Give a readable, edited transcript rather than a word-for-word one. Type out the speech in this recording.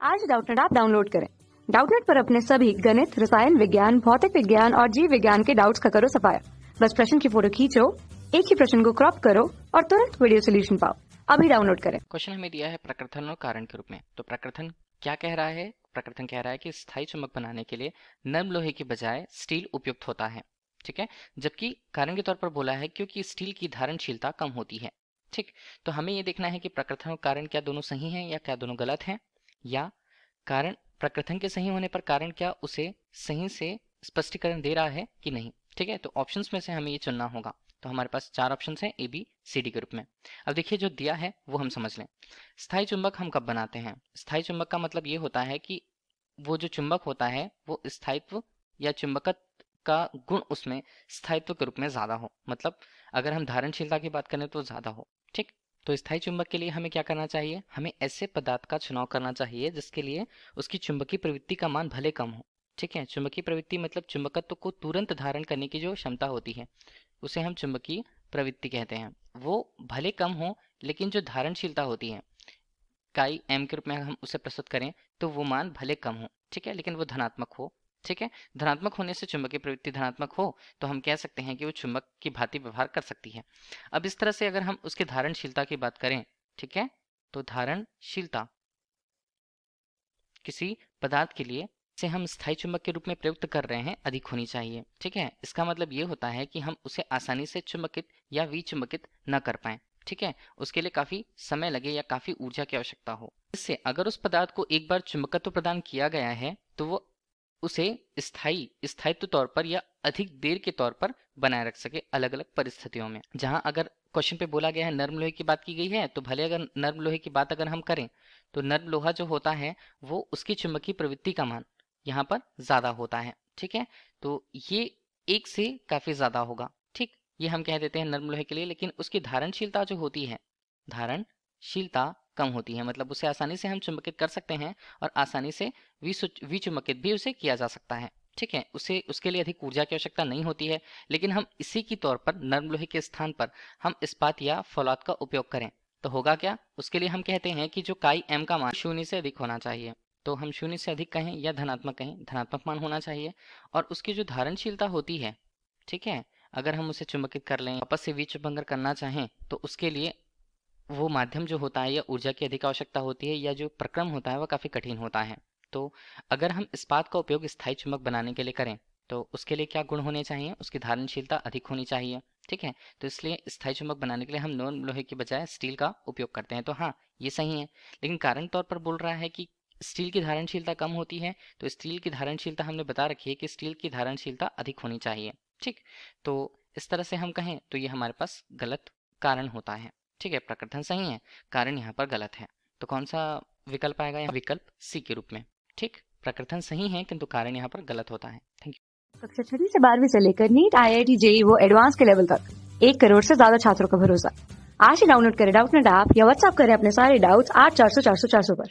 आज Doubtnut app download करें। Doubtnut पर अपने सभी गणित, रसायन विज्ञान, भौतिक विज्ञान और जीव विज्ञान के डाउट्स का करो सफाया। बस प्रश्न की फोटो खींचो, एक ही प्रश्न को क्रॉप करो और तुरंत वीडियो सोल्यूशन पाओ। अभी डाउनलोड करें। क्वेश्चन हमें दिया है प्रकृथन और कारण के रूप में। तो प्रकृथन क्या कह रहा है? प्रकृथन कह रहा है कि स्थायी चुंबक बनाने के लिए नर्म लोहे की बजाय स्टील उपयुक्त होता है। ठीक है, जबकि कारण के तौर पर बोला है क्योंकि स्टील की धारणशीलता कम होती है। ठीक, तो हमें ये देखना है कि प्रकृथन और कारण क्या दोनों सही हैं या क्या दोनों गलत हैं, या कारण प्रकृथन के सही होने पर कारण क्या उसे सही से स्पष्टीकरण दे रहा है कि नहीं। ठीक है, तो ऑप्शंस में से हमें ये चुनना होगा। तो हमारे पास चार ऑप्शंस हैं, ए बी सी डी के रूप में। अब देखिए जो दिया है वो हम समझ लें। स्थायी चुंबक हम कब बनाते हैं? स्थायी चुंबक का मतलब ये होता है कि वो जो चुंबक होता है वो स्थायित्व या चुंबकत्व का गुण उसमें स्थायित्व के रूप में ज्यादा हो। मतलब अगर हम धारणशीलता की बात करें तो ज्यादा हो। ठीक, तो स्थायी चुंबक के लिए हमें क्या करना चाहिए? हमें ऐसे पदार्थ का चुनाव करना चाहिए जिसके लिए उसकी चुंबकीय प्रवृत्ति का मान भले कम हो। ठीक है, चुंबकीय प्रवृत्ति मतलब चुंबकत्व को तुरंत धारण करने की जो क्षमता होती है उसे हम चुंबकीय प्रवृत्ति कहते हैं। वो भले कम हो लेकिन जो धारणशीलता होती है काई एम के रूप में हम उसे प्रस्तुत करें तो वो मान भले कम हो। ठीक है, लेकिन वो धनात्मक हो। ठीक है, धनात्मक होने से चुंबकीय प्रवृत्ति धनात्मक हो तो हम कह सकते हैं कि वो चुंबक की भांति व्यवहार कर सकती है। अब इस तरह से अगर हम उसकी धारणशीलता की बात करें, ठीक है, तो धारणशीलता किसी पदार्थ के लिए से हम स्थायी चुंबक के रूप में प्रयुक्त कर रहे हैं अधिक होनी चाहिए। ठीक है, इसका मतलब ये होता है कि हम उसे आसानी से चुंबकित या विचुंबकित न कर पाए। ठीक है, उसके लिए काफी समय लगे या काफी ऊर्जा की आवश्यकता हो। इससे अगर उस पदार्थ को एक बार चुंबकत्व प्रदान किया गया है तो वो उसे स्थायित्व तौर पर या अधिक देर के तौर पर बनाए रख सके अलग अलग परिस्थितियों में। जहां अगर क्वेश्चन पे बोला गया है नर्म लोहे की बात की गई है, तो भले अगर नर्म लोहे की बात अगर हम करें तो नर्म लोहा जो होता है वो उसकी चुंबकीय प्रवृत्ति का मान यहाँ पर ज्यादा होता है। ठीक है, तो ये एक से काफी ज्यादा होगा। ठीक, ये हम कह देते हैं नर्म लोहे के लिए, लेकिन उसकी धारणशीलता जो होती है, धारणशीलता कम होती है। मतलब उसे आसानी से हम चुंबकित कर सकते हैं और आसानी से विचुंबकित भी उसे किया जा सकता है। ठीक है, उसे उसके लिए अधिक ऊर्जा की आवश्यकता नहीं होती है। लेकिन हम इसी की तौर पर नर्म लोहे के स्थान पर हम इस्पात या फौलाद का उपयोग करें तो होगा क्या? उसके लिए हम कहते हैं कि जो काई एम का मान शून्य से अधिक होना चाहिए। तो हम शून्य से अधिक कहें या धनात्मक कहें, धनात्मक मान होना चाहिए। और उसकी जो धारणशीलता होती है, ठीक है, अगर हम उसे चुंबकित कर लें, वापस से विचुंबन करना चाहें तो उसके लिए वो माध्यम जो होता है या ऊर्जा की अधिक आवश्यकता होती है या जो प्रक्रम होता है वह काफी कठिन होता है। तो अगर हम इस्पात का उपयोग स्थायी चुंबक बनाने के लिए करें तो उसके लिए क्या गुण होने चाहिए? उसकी धारणशीलता अधिक होनी चाहिए। ठीक है, तो इसलिए स्थायी चुंबक बनाने के लिए हम नॉन लोहे की बजाय स्टील का उपयोग करते हैं। तो हाँ, ये सही है। लेकिन कारण तौर पर बोल रहा है कि स्टील की धारणशीलता कम होती है, तो स्टील की धारणशीलता हमने बता रखी है कि स्टील की धारणशीलता अधिक होनी चाहिए। ठीक, तो इस तरह से हम कहें तो ये हमारे पास गलत कारण होता है। ठीक है, प्रकृथन सही है, कारण यहाँ पर गलत है। तो कौन सा विकल्प आएगा? यहाँ विकल्प सी के रूप में। ठीक, प्रकृथन सही है किंतु कारण यहाँ पर गलत होता है। Thank you. कक्षा 6 से 12वीं से लेकर नीट, IIT, JEE वो एडवांस के लेवल तक 1 करोड़ से ज्यादा छात्रों का भरोसा। आज ही डाउनलोड करें डाउटनेट ऐप या व्हाट्सएप करें अपने सारे डाउट्स 8400 400 400 पर।